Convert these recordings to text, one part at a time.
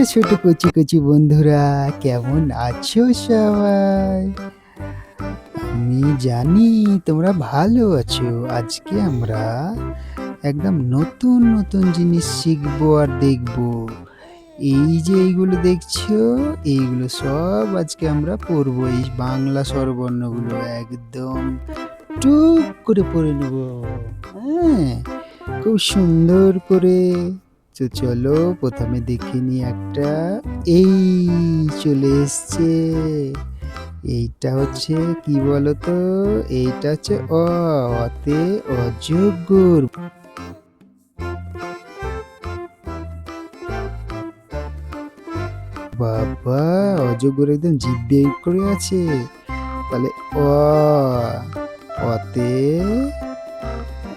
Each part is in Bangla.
ছোট কচি কচি বন্ধুরা, কেমন আছো সবাই? আমি জানি তোমরা ভালো আছো। আজকে আমরা একদম নতুন নতুন জিনিস শিখবো আর দেখবো। এই যে এইগুলো দেখছো, এইগুলো সব আজকে আমরা পড়বো। এই বাংলা স্বরবর্ণগুলো একদম টুক করে পড়ে নেব। হ্যাঁ, খুব সুন্দর করে। তো চলো প্রথমে দেখে নি একটা। এই চলে এসছে। এইটা হচ্ছে কি বলতো? এইটা হচ্ছে অতে অজগর। বাবা, অজগর একদম জিভ বের করে আছে। তাহলে অতে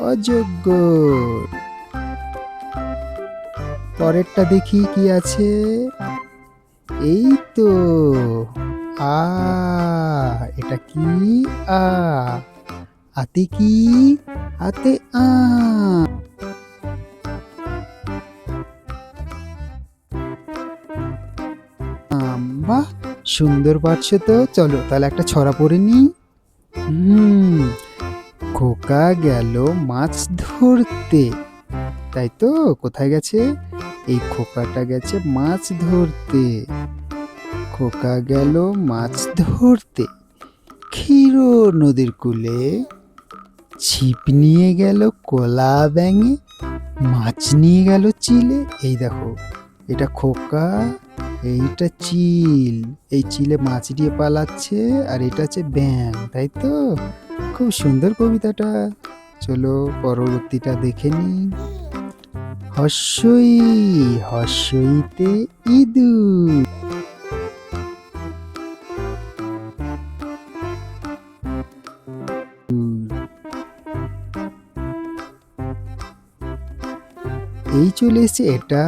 অজগর। পরেরটা দেখি কি আছে। এই তো আ। এটা কি? আ। হাতে কি? হাতে আম। বাহ, সুন্দর পারছো তো। চলো তাহলে একটা ছড়া পড়ে নি। খোকা গেল মাছ ধরতে। তাই তো, কোথায় গেছে? এই খোকাটা গেছে মাছ ধরতে। খোকা গেল মাছ ধরতে, ক্ষীর নদীর কূলে। ছিপ নিয়ে গেল কলা ব্যাঙে, মাছ নিয়ে গেল চিলে। এই দেখো, এটা খোকা, এইটা চিল। এই চিলে মাছ দিয়ে পালাচ্ছে, আর এটা হচ্ছে ব্যাঙ। তাই তো, খুব সুন্দর কবিতাটা। চলো পরবর্তীটা দেখে নি। হর্ষই হর্ষইতে ইঁদুর। এই চলে এসছে এটা।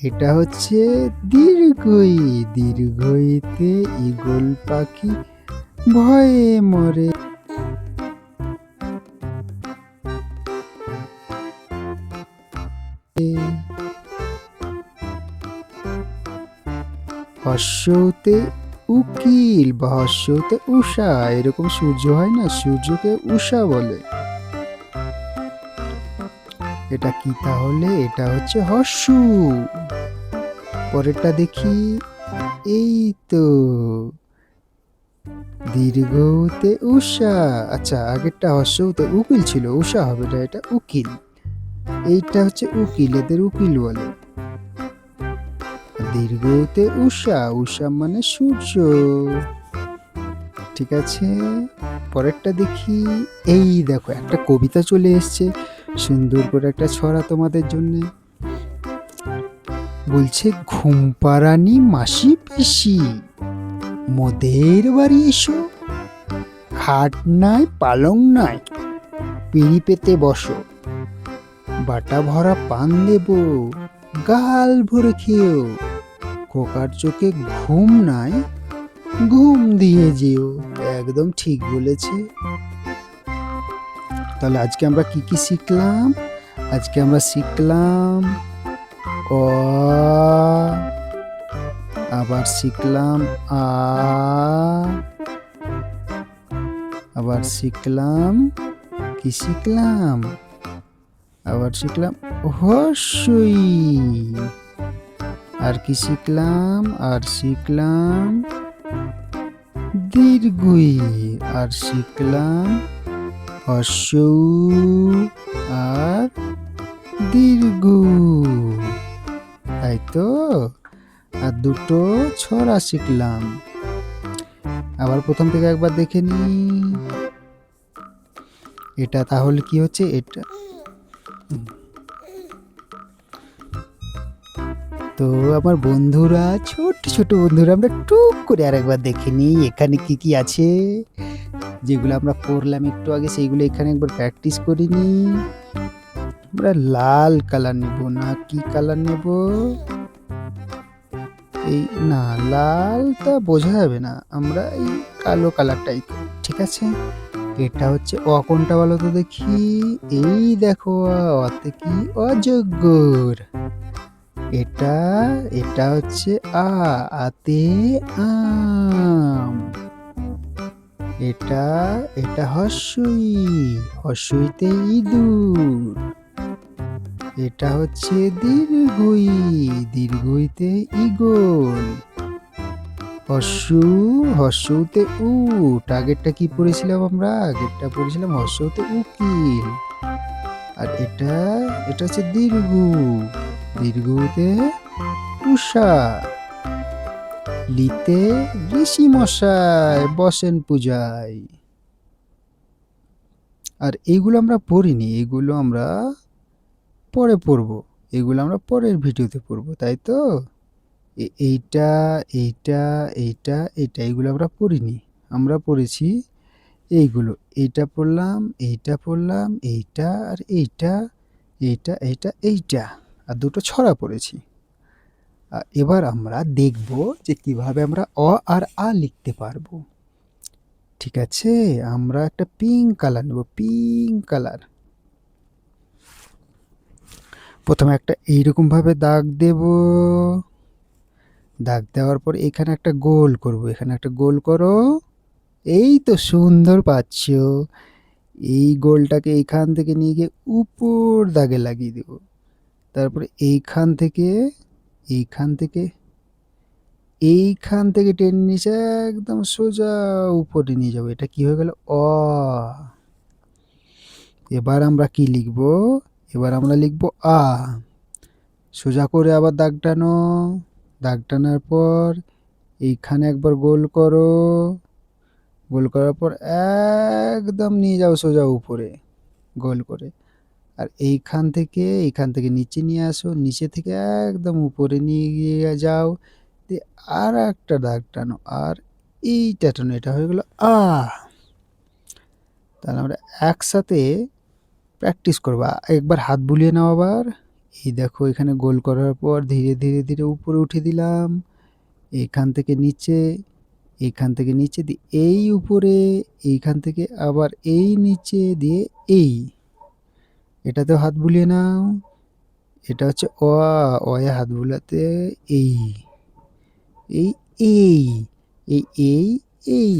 এটা হচ্ছে দীর্ঘই। দীর্ঘইতে ঈগল পাখি ভয়ে মরে। হর্ষতে উকিল বা হর্ষতে উষা, এরকম সূর্য হয় না, সূর্যকে উষা বলে। এটা কি তাহলে? এটা হচ্ছে হর্ষু। পরেরটা দেখি। এই তো দীর্ঘতে উষা। আচ্ছা, আগেরটা হর্ষতে উকিল ছিল, উষা হবে না, এটা উকিল। এইটা হচ্ছে উকিল, এদের উকিল বলে। দীর্ঘতে উষা, উষা মানে সূর্য। ঠিক আছে, পরেরটা দেখি। এই দেখো, একটা কবিতা চলে এসছে, সুন্দর করে একটা ছড়া তোমাদের জন্য। বলছে, ঘুম পাড়ানি মাসি পিসি মোদের বাড়ি এসো। খাট নাই পালং নাই, পিঁড়ি পেতে বসো। বাটা ভরা পান দেব, গাল ভরে খেও। খোকার চোখে ঘুম নাই, ঘুম দিয়ে যেও। একদম ঠিক বলেছে। তাহলে আজকে আমরা কি কি শিখলাম? আজকে আমরা শিখলাম অ, আবার শিখলাম আ, আবার শিখলাম কি শিখলাম? আবার শিখলাম হর্ষই। আর কি শিখলাম? আর শিখলাম দীর্ঘই। আর শিখলাম হর্ষৌ আর দীর্ঘ। তাই তো, আর দুটো ছড়া শিখলাম। আবার প্রথম থেকে একবার দেখে নি। এটা তাহলে কি হচ্ছে? এটা তো আমার বন্ধুরা, ছোট ছোট বন্ধুরা, আমরা টুক করে আরেকবার দেখে নিই এখানে কি কি আছে। যেগুলো আমরা পড়লাম একটু আগে, সেইগুলো এখানে একবার প্র্যাকটিস করে নিই। আমরা লাল কালার নেব না কি কালার নেব? এই না, লালটা বোঝা যাবে না, আমরা এই কালো কালারটাই। ঠিক আছে, এটা হচ্ছে অ কোনটা বলো তো দেখি। এই দেখো, অতে কি? অজগর। এটা এটা হচ্ছে আতে আম। এটা এটা হর্ষই, হর্ষইতে ইঁদুর। এটা হচ্ছে দীর্ঘই, দীর্ঘইতে ঈগল। হর্ষু, হর্ষউতে উট। আগেরটা কি পড়েছিলাম আমরা? আগেরটা পড়েছিলাম হর্ষউতে উকিল। আর এটা এটা হচ্ছে দীর্ঘ, দীর্ঘতে উষা। লিতে ঋষি মশাই বসেন পূজায়। আর এইগুলো আমরা পড়িনি, এগুলো আমরা পরে পড়বো, এগুলো আমরা পরের ভিডিওতে পড়বো, তাই তো? এইটা এইটা এইটা এইটা এগুলো আমরা পড়িনি, আমরা পড়েছি এইগুলো। এইটা পড়লাম, এইটা পড়লাম, এইটা আর এইটা, এইটা এইটা এইটা, আর দুটো ছড়া পড়েছি। এবার আমরা দেখব যে কিভাবে আমরা অ আর আ লিখতে পারবো। ঠিক আছে, আমরা একটা পিঙ্ক কালার নেব, পিঙ্ক কালার। প্রথমে একটা এইরকম ভাবে দাগ দেব, দাগ দেওয়ার পর এখানে একটা গোল করব, এখানে একটা গোল করো। এই তো সুন্দর পাচ্ছ। এই গোলটাকে এইখান থেকে নিয়ে গিয়ে উপর দাগে লাগিয়ে দেব। তারপরে এইখান থেকে এইখান থেকে এইখান থেকে টেনে নিচে একদম সোজা উপরে নিয়ে যাবো। এটা কি হয়ে গেল? অ। এবার আমরা কি লিখব? এবার আমরা লিখব আ। সোজা করে আবার দাগ টানো, দাগ টানার পর এইখানে একবার গোল করো, গোল করার পর একদম নিয়ে যাও সোজা উপরে গোল করে। আর এইখান থেকে নিচে নিয়ে আসো, নিচে থেকে একদম উপরে নিয়ে গিয়ে যাও, দিয়ে আর একটা দাগ টানো, আর এইটা টানো। এটা হয়ে গেল আ। তাহলে আমরা একসাথে প্র্যাকটিস করবো। একবার হাত বুলিয়ে নাও আবার। এই দেখো এখানে গোল করার পর ধীরে ধীরে ধীরে উপরে উঠে দিলাম, এইখান থেকে নিচে, এইখান থেকে নিচে দিয়ে এই উপরে, এইখান থেকে আবার এই নিচে দিয়ে এই, এটাতেও হাত বুলিয়ে নাও। এটা হচ্ছে অ, অয়ে হাত বুলাতে এই, এই এই এই এই এই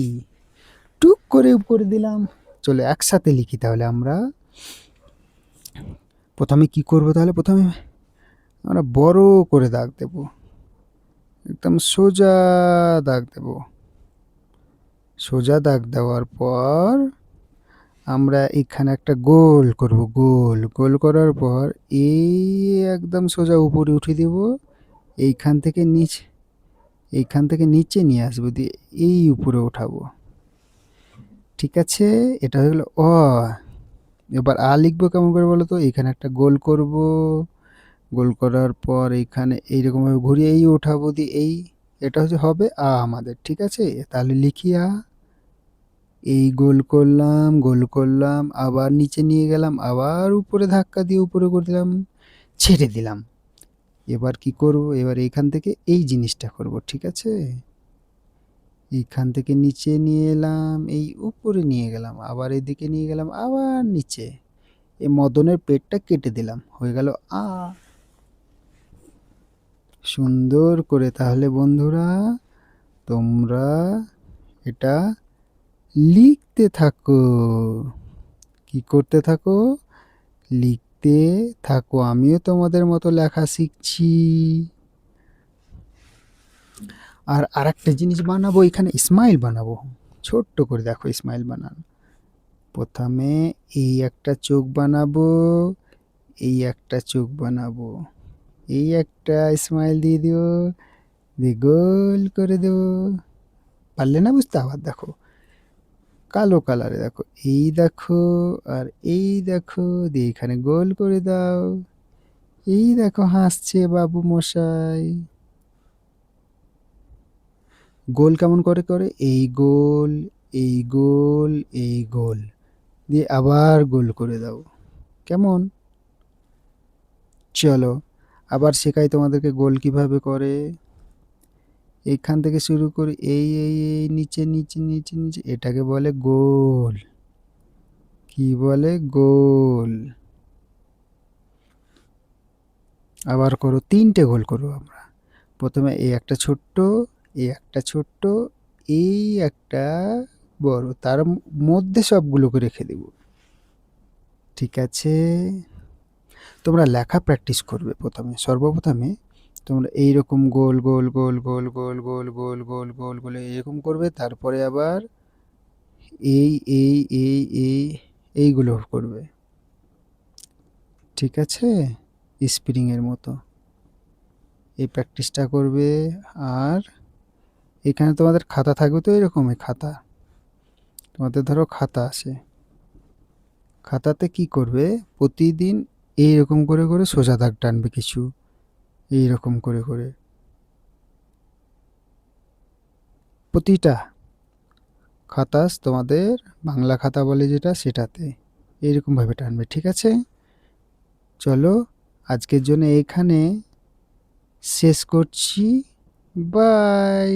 টুক করে উপরে দিলাম। চলো একসাথে লিখি তাহলে আমরা। প্রথমে কি করব? তাহলে প্রথমে আমরা বড় করে দাগ দেব, একদম সোজা দাগ দেব। সোজা দাগ দেওয়ার পর আমরা এখানে একটা গোল করব, গোল গোল করার পর এই একদম সোজা উপরে উঠে দেব। এইখান থেকে নিচে, এইখান থেকে নিচে নিয়ে আসবো, দিয়ে এই উপরে উঠাবো। ঠিক আছে, এটা হয়ে গেল অ। এবার আ লিখবো কেমন করে বলো তো? এখানে একটা গোল করব, গোল করার পর এইখানে এইরকমভাবে ঘুরিয়ে এই উঠাবো, দিয়ে এই, এটা হচ্ছে হবে আ আমাদের। ঠিক আছে, তাহলে লিখি আ। এই গোল করলাম, গোল করলাম, আবার নিচে নিয়ে গেলাম, আবার উপরে ধাক্কা দিয়ে উপরে করে দিলাম, ছেড়ে দিলাম। এবার কি করব? এবার এইখান থেকে এই জিনিসটা করব। ঠিক আছে, এইখান থেকে নিচে নিয়ে এলাম, এই উপরে নিয়ে গেলাম, আবার এদিকে নিয়ে গেলাম, আবার নিচে, এই মদনের পেটটা কেটে দিলাম, হয়ে গেল আ। সুন্দর করে। তাহলে বন্ধুরা তোমরা এটা লিখতে থাকো। কি করতে থাকো? লিখতে থাকো। আমিও তোমাদের মতো লেখা শিখছি। আর আরেকটা জিনিস বানাবো, এখানে স্মাইল বানাবো, ছোট্ট করে দেখো স্মাইল বানানো। প্রথমে এই একটা চোখ বানাবো, এই একটা চোখ বানাবো, এই একটা স্মাইল দিয়ে দিও, দিয়ে গোল করে দেবো। পারলে না বুঝতে? আবার দেখো কালো কালারে দেখো, এই দেখো আর এই দেখো, দিয়ে এখানে গোল করে দাও। এই দেখো হাসছে বাবু মশাই। গোল কেমন করে করে? এই গোল, এই গোল, এই গোল, দিয়ে আবার গোল করে দাও। কেমন? চলো আবার শেখাই তোমাদেরকে গোল কিভাবে করে। এইখান থেকে শুরু করি, এই এই এই নিচে নিচে নিচে নিচে, এটাকে বলে গোল। কি বলে? গোল। আবার করো, 3টে গোল করবো আমরা। প্রথমে এই একটা ছোট্ট, এই একটা ছোট্ট, এই একটা বড়, তার মধ্যে সবগুলোকে রেখে দেব। ঠিক আছে, তোমরা লেখা প্র্যাকটিস করবে। সর্বপ্রথমে তোমরা এইরকম গোল গোল গোল গোল গোল গোল গোল গোল গোল গোল এইরকম করবে, তারপরে আবার এই এই এই এই এইগুলো করবে। ঠিক আছে, স্প্রিংয়ের মতো এই প্র্যাকটিসটা করবে। আর এখানে তোমাদের খাতা থাকবে তো, এরকমই খাতা, তোমাদের ধরো খাতা আছে, খাতাতে কি করবে, প্রতিদিন এইরকম করে করে সোজা দাগ টানবে কিছু, এইরকম করে করে প্রতিটা খাতা, তোমাদের বাংলা খাতা বলে যেটা, সেটাতে এইরকমভাবে টানবে। ঠিক আছে, চলো আজকের জন্য এখানে শেষ করছি। বাই।